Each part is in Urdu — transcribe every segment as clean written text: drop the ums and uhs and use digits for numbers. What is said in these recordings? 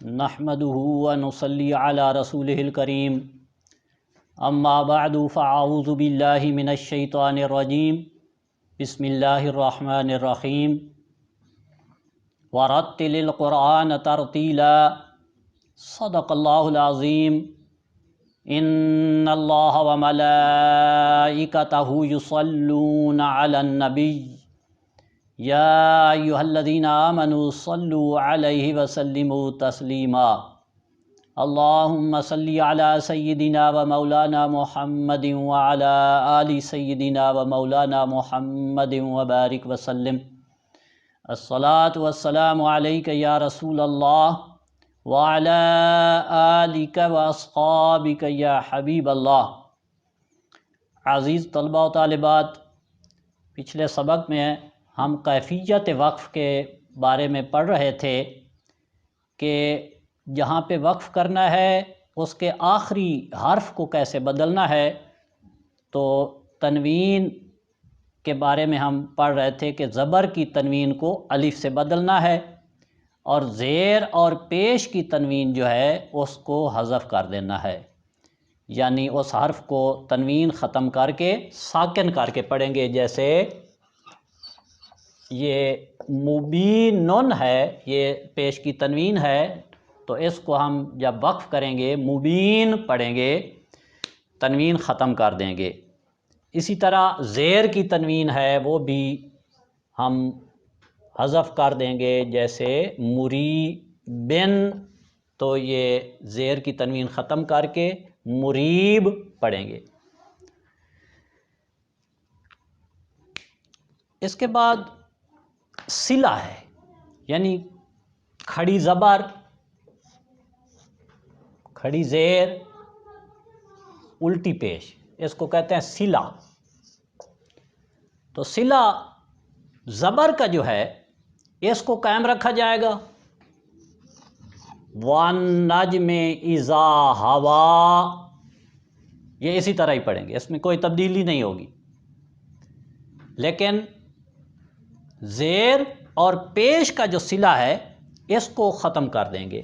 نحمده ونصلي على رسوله الكريم اما بعد فاعوذ بالله من الشيطان الرجيم بسم الله الرحمن الرحيم ورتل القرآن ترتيلا صدق الله العظيم ان الله وملائكته يصلون على النبي یا ایھا الذین آمنوا صلوا علیہ وسلموا تسلیما اللہم صلی علی سیدنا و مولانا محمد وعلی آل سیدنا و مولانا محمد وبارک وسلم الصلاۃ والسلام علیک یا رسول اللہ وعلی آلک واصحابک یا حبیب اللہ۔ عزیز طلبہ و طالبات، پچھلے سبق میں ہم کیفیت وقف کے بارے میں پڑھ رہے تھے کہ جہاں پہ وقف کرنا ہے اس کے آخری حرف کو کیسے بدلنا ہے۔ تو تنوین کے بارے میں ہم پڑھ رہے تھے کہ زبر کی تنوین کو الف سے بدلنا ہے اور زیر اور پیش کی تنوین جو ہے اس کو حذف کر دینا ہے، یعنی اس حرف کو تنوین ختم کر کے ساکن کر کے پڑھیں گے۔ جیسے یہ مبینن ہے، یہ پیش کی تنوین ہے، تو اس کو ہم جب وقف کریں گے مبین پڑھیں گے، تنوین ختم کر دیں گے۔ اسی طرح زیر کی تنوین ہے وہ بھی ہم حذف کر دیں گے، جیسے مریبن، تو یہ زیر کی تنوین ختم کر کے مریب پڑھیں گے۔ اس کے بعد صلہ ہے، یعنی کھڑی زبر، کھڑی زیر، الٹی پیش، اس کو کہتے ہیں صلہ۔ تو صلہ زبر کا جو ہے اس کو قائم رکھا جائے گا، وَالنَّجْمِ إِذَا هَوَىٰ، یہ اسی طرح ہی پڑھیں گے، اس میں کوئی تبدیلی نہیں ہوگی۔ لیکن زیر اور پیش کا جو صلہ ہے اس کو ختم کر دیں گے،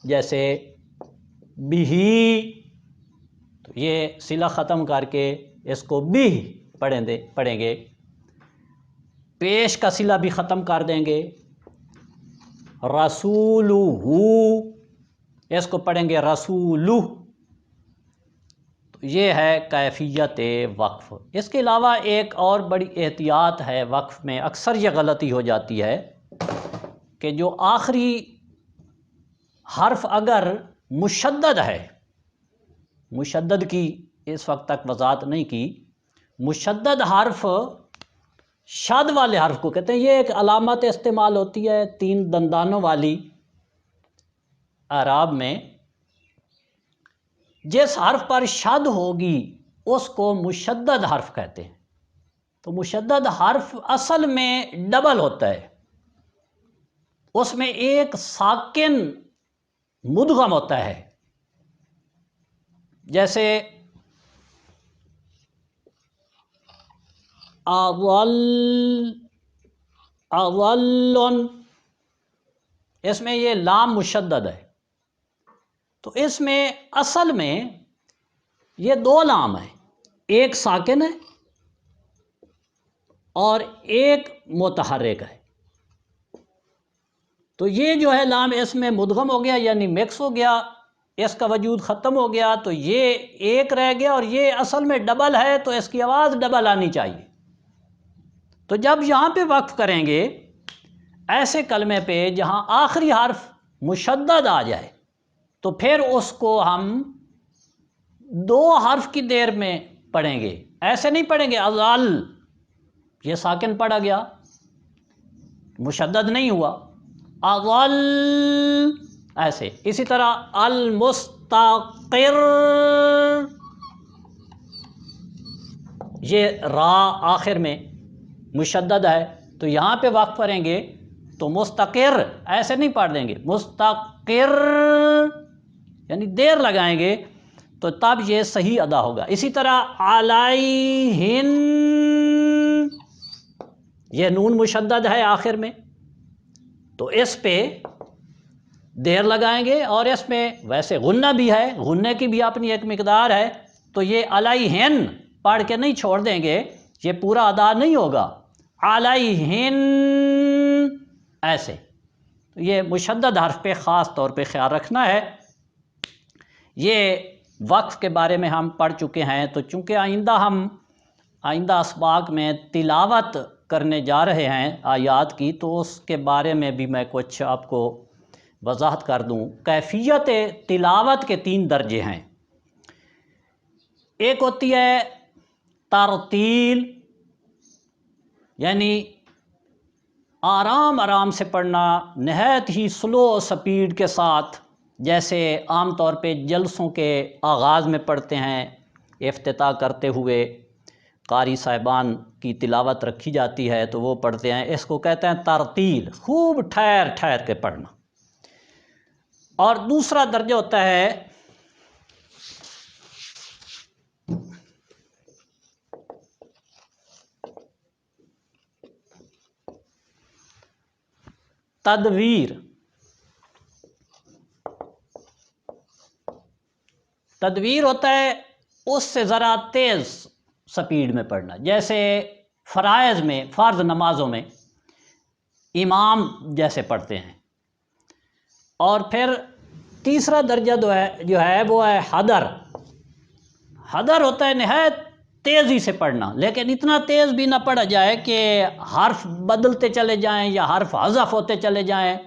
جیسے بِهِ، تو یہ صلہ ختم کر کے اس کو بِهِ پڑھیں گے۔ پیش کا صلہ بھی ختم کر دیں گے، رسولہ، اس کو پڑھیں گے رسولہ۔ یہ ہے کیفیت وقف۔ اس کے علاوہ ایک اور بڑی احتیاط ہے وقف میں، اکثر یہ غلطی ہو جاتی ہے کہ جو آخری حرف اگر مشدد ہے، مشدد کی اس وقت تک وضاحت نہیں کی، مشدد حرف شد والے حرف کو کہتے ہیں۔ یہ ایک علامت استعمال ہوتی ہے 3 دندانوں والی اعراب میں، جس حرف پر شد ہوگی اس کو مشدد حرف کہتے ہیں۔ تو مشدد حرف اصل میں ڈبل ہوتا ہے، اس میں ایک ساکن مدغم ہوتا ہے، جیسے اضل، اس میں یہ لام مشدد ہے، تو اس میں اصل میں یہ 2 لام ہیں، ایک ساکن ہے اور ایک متحرک ہے۔ تو یہ جو ہے لام اس میں مدغم ہو گیا، یعنی مکس ہو گیا، اس کا وجود ختم ہو گیا، تو یہ ایک رہ گیا اور یہ اصل میں ڈبل ہے، تو اس کی آواز ڈبل آنی چاہیے۔ تو جب یہاں پہ وقف کریں گے ایسے کلمے پہ جہاں آخری حرف مشدد آ جائے، تو پھر اس کو ہم 2 حرف کی دیر میں پڑھیں گے، ایسے نہیں پڑھیں گے اضل، یہ ساکن پڑھا گیا، مشدد نہیں ہوا، اضل ایسے۔ اسی طرح المستقر، یہ را آخر میں مشدد ہے، تو یہاں پہ وقف کریں گے تو مستقر ایسے نہیں پڑھ دیں گے، مستقر یعنی دیر لگائیں گے، تو تب یہ صحیح ادا ہوگا۔ اسی طرح علیہن، یہ نون مشدد ہے آخر میں، تو اس پہ دیر لگائیں گے، اور اس میں ویسے غنہ بھی ہے، غنے کی بھی اپنی ایک مقدار ہے، تو یہ علیہن پڑھ کے نہیں چھوڑ دیں گے، یہ پورا ادا نہیں ہوگا، علیہن ایسے، تو یہ مشدد حرف پہ خاص طور پہ خیال رکھنا ہے۔ یہ وقف کے بارے میں ہم پڑھ چکے ہیں، تو چونکہ آئندہ اسباق میں تلاوت کرنے جا رہے ہیں آیات کی، تو اس کے بارے میں بھی میں کچھ آپ کو وضاحت کر دوں۔ کیفیت تلاوت کے 3 درجے ہیں۔ ایک ہوتی ہے ترتیل، یعنی آرام آرام سے پڑھنا، نہایت ہی سلو سپیڈ کے ساتھ، جیسے عام طور پہ جلسوں کے آغاز میں پڑھتے ہیں، افتتاح کرتے ہوئے قاری صاحبان کی تلاوت رکھی جاتی ہے تو وہ پڑھتے ہیں، اس کو کہتے ہیں ترتیل، خوب ٹھہر ٹھہر کے پڑھنا۔ اور دوسرا درجہ ہوتا ہے تدویر۔ تدویر ہوتا ہے اس سے ذرا تیز سپیڈ میں پڑھنا، جیسے فرائض میں، فرض نمازوں میں امام جیسے پڑھتے ہیں۔ اور پھر تیسرا درجہ جو ہے وہ ہے حدر۔ حدر ہوتا ہے نہایت تیزی سے پڑھنا، لیکن اتنا تیز بھی نہ پڑھا جائے کہ حرف بدلتے چلے جائیں یا حرف حذف ہوتے چلے جائیں،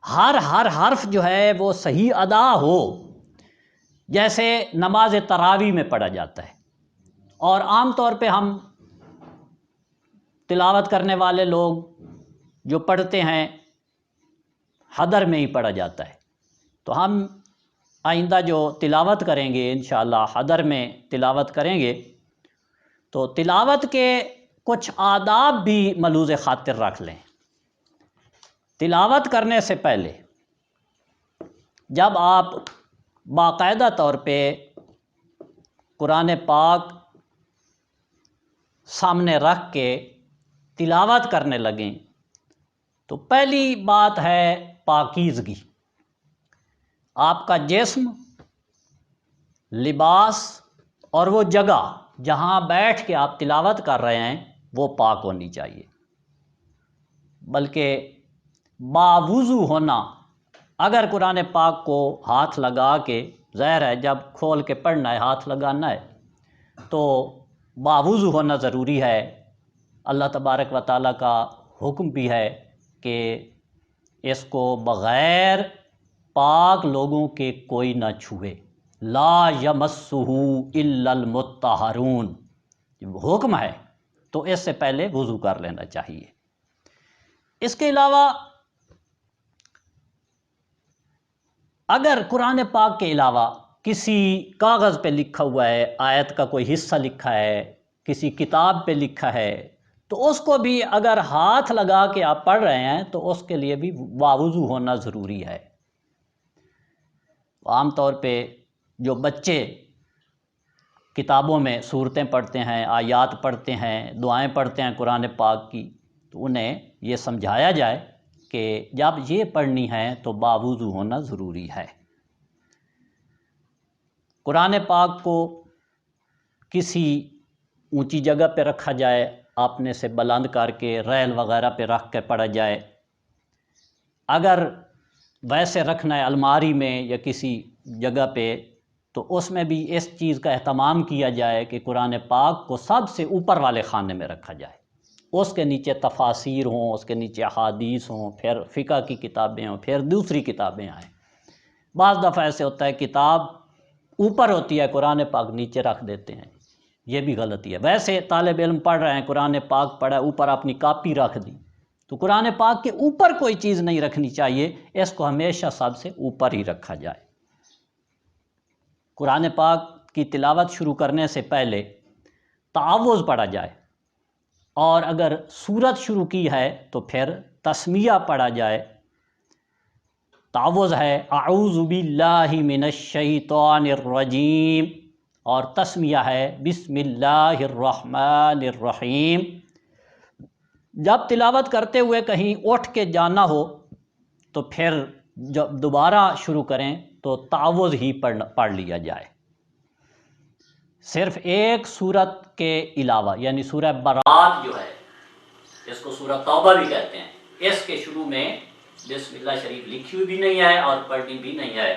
ہر حرف جو ہے وہ صحیح ادا ہو، جیسے نماز تراویح میں پڑھا جاتا ہے۔ اور عام طور پہ ہم تلاوت کرنے والے لوگ جو پڑھتے ہیں حدر میں ہی پڑھا جاتا ہے، تو ہم آئندہ جو تلاوت کریں گے انشاءاللہ حدر میں تلاوت کریں گے، تو تلاوت کے کچھ آداب بھی ملحوظ خاطر رکھ لیں۔ تلاوت کرنے سے پہلے جب آپ باقاعدہ طور پہ قرآن پاک سامنے رکھ کے تلاوت کرنے لگیں، تو پہلی بات ہے پاکیزگی۔ آپ کا جسم، لباس اور وہ جگہ جہاں بیٹھ کے آپ تلاوت کر رہے ہیں وہ پاک ہونی چاہیے، بلکہ باوضو ہونا۔ اگر قرآن پاک کو ہاتھ لگا کے، ظاہر ہے جب کھول کے پڑھنا ہے ہاتھ لگانا ہے تو باوضو ہونا ضروری ہے۔ اللہ تبارک و تعالیٰ کا حکم بھی ہے کہ اس کو بغیر پاک لوگوں کے کوئی نہ چھوئے، لا یمسہ الا المطہرون، حکم ہے، تو اس سے پہلے وضو کر لینا چاہیے۔ اس کے علاوہ اگر قرآن پاک کے علاوہ کسی کاغذ پہ لکھا ہوا ہے، آیت کا کوئی حصہ لکھا ہے، کسی کتاب پہ لکھا ہے، تو اس کو بھی اگر ہاتھ لگا کے آپ پڑھ رہے ہیں تو اس کے لیے بھی باوضو ہونا ضروری ہے۔ عام طور پہ جو بچے کتابوں میں صورتیں پڑھتے ہیں، آیات پڑھتے ہیں، دعائیں پڑھتے ہیں قرآن پاک کی، تو انہیں یہ سمجھایا جائے کہ جب یہ پڑھنی ہے تو باوضو ہونا ضروری ہے۔ قرآن پاک کو کسی اونچی جگہ پہ رکھا جائے، اپنے سے بلند کر کے ریل وغیرہ پہ رکھ کے پڑھا جائے۔ اگر ویسے رکھنا ہے الماری میں یا کسی جگہ پہ، تو اس میں بھی اس چیز کا اہتمام کیا جائے کہ قرآن پاک کو سب سے اوپر والے خانے میں رکھا جائے، اس کے نیچے تفاسیر ہوں، اس کے نیچے احادیث ہوں، پھر فقہ کی کتابیں ہوں، پھر دوسری کتابیں آئیں۔ بعض دفعہ ایسے ہوتا ہے کتاب اوپر ہوتی ہے، قرآن پاک نیچے رکھ دیتے ہیں، یہ بھی غلطی ہے۔ ویسے طالب علم پڑھ رہے ہیں، قرآن پاک پڑھا، اوپر اپنی کاپی رکھ دی، تو قرآن پاک کے اوپر کوئی چیز نہیں رکھنی چاہیے، اس کو ہمیشہ سب سے اوپر ہی رکھا جائے۔ قرآن پاک کی تلاوت شروع کرنے سے پہلے تعوذ پڑھا جائے، اور اگر سورت شروع کی ہے تو پھر تسمیہ پڑھا جائے۔ تعوذ ہے اعوذ باللہ من الشیطان الرجیم، اور تسمیہ ہے بسم اللہ الرحمن الرحیم۔ جب تلاوت کرتے ہوئے کہیں اٹھ کے جانا ہو تو پھر جب دوبارہ شروع کریں تو تعوذ ہی پڑھ لیا جائے، صرف ایک سورت کے علاوہ، یعنی سورہ برات جو ہے، اس کو سورہ توبہ بھی کہتے ہیں، اس کے شروع میں بسم اللہ شریف لکھی ہوئی بھی نہیں ہے اور پڑھنی بھی نہیں ہے۔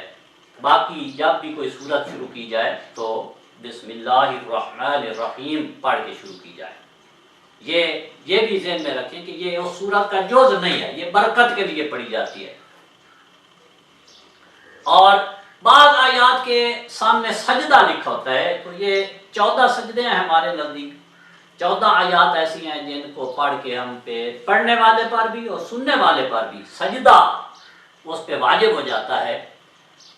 باقی جب بھی کوئی سورت شروع کی جائے تو بسم اللہ الرحمن الرحیم پڑھ کے شروع کی جائے۔ یہ بھی ذہن میں رکھیں کہ یہ اس سورت کا جز نہیں ہے، یہ برکت کے لیے پڑھی جاتی ہے۔ اور بعض آیات کے سامنے سجدہ لکھا ہوتا ہے، تو یہ 14 سجدے ہیں ہمارے نزدیک، 14 آیات ایسی ہیں جن کو پڑھ کے ہم پہ، پڑھنے والے پر بھی اور سننے والے پر بھی سجدہ اس پہ واجب ہو جاتا ہے۔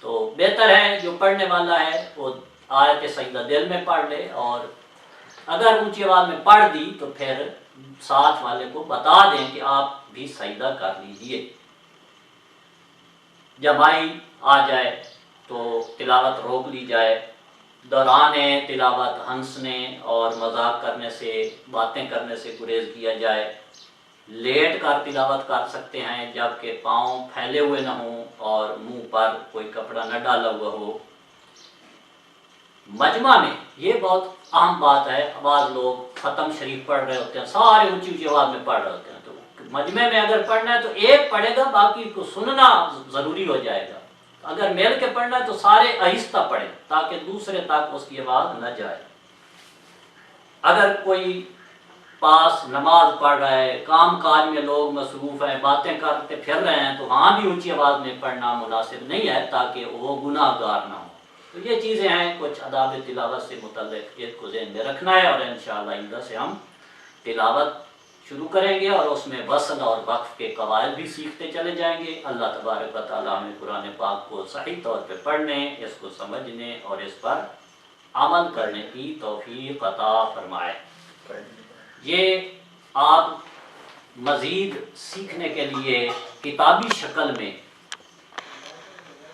تو بہتر ہے جو پڑھنے والا ہے وہ آیت سجدہ دل میں پڑھ لے، اور اگر اونچی آواز میں پڑھ دی تو پھر ساتھ والے کو بتا دیں کہ آپ بھی سجدہ کر لیجئے۔ جمائی آ جائے تو تلاوت روک لی جائے، دوران تلاوت ہنسنے اور مذاق کرنے سے، باتیں کرنے سے گریز کیا جائے۔ لیٹ کر تلاوت کر سکتے ہیں جبکہ پاؤں پھیلے ہوئے نہ ہوں اور منہ پر کوئی کپڑا نہ ڈالا ہوا ہو۔ مجمع میں یہ بہت اہم بات ہے، بعض لوگ ختم شریف پڑھ رہے ہوتے ہیں، سارے اونچی اونچی آواز میں پڑھ رہے ہوتے ہیں، تو مجمع میں اگر پڑھنا ہے تو ایک پڑھے گا، باقی کو سننا ضروری ہو جائے گا۔ اگر مل کے پڑھنا ہے تو سارے آہستہ پڑھیں تاکہ دوسرے تک اس کی آواز نہ جائے۔ اگر کوئی پاس نماز پڑھ رہا ہے، کام کاج میں لوگ مصروف ہیں، باتیں کرتے پھر رہے ہیں، تو وہاں بھی اونچی آواز میں پڑھنا مناسب نہیں ہے تاکہ وہ گناہ گار نہ ہو۔ تو یہ چیزیں ہیں کچھ آداب تلاوت سے متعلق، ایک کو ذہن میں رکھنا ہے، اور انشاءاللہ آئندہ سے ہم تلاوت شروع کریں گے اور اس میں وصل اور وقف کے قواعد بھی سیکھتے چلے جائیں گے۔ اللہ تبارک و تعالیٰ ہمیں قرآن پاک کو صحیح طور پہ پڑھنے، اس کو سمجھنے اور اس پر عمل کرنے کی توفیق عطا فرمائے۔ یہ آپ مزید سیکھنے کے لیے کتابی شکل میں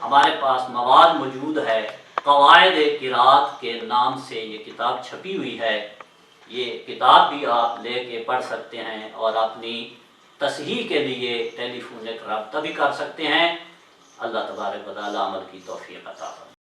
ہمارے پاس مواد موجود ہے، قواعد قرات کے نام سے یہ کتاب چھپی ہوئی ہے۔ یہ کتاب بھی آپ لے کے پڑھ سکتے ہیں اور اپنی تصحیح کے لیے ٹیلی فونک رابطہ بھی کر سکتے ہیں۔ اللہ تبارک و تعالی عمل کی توفیق عطا فرمائے۔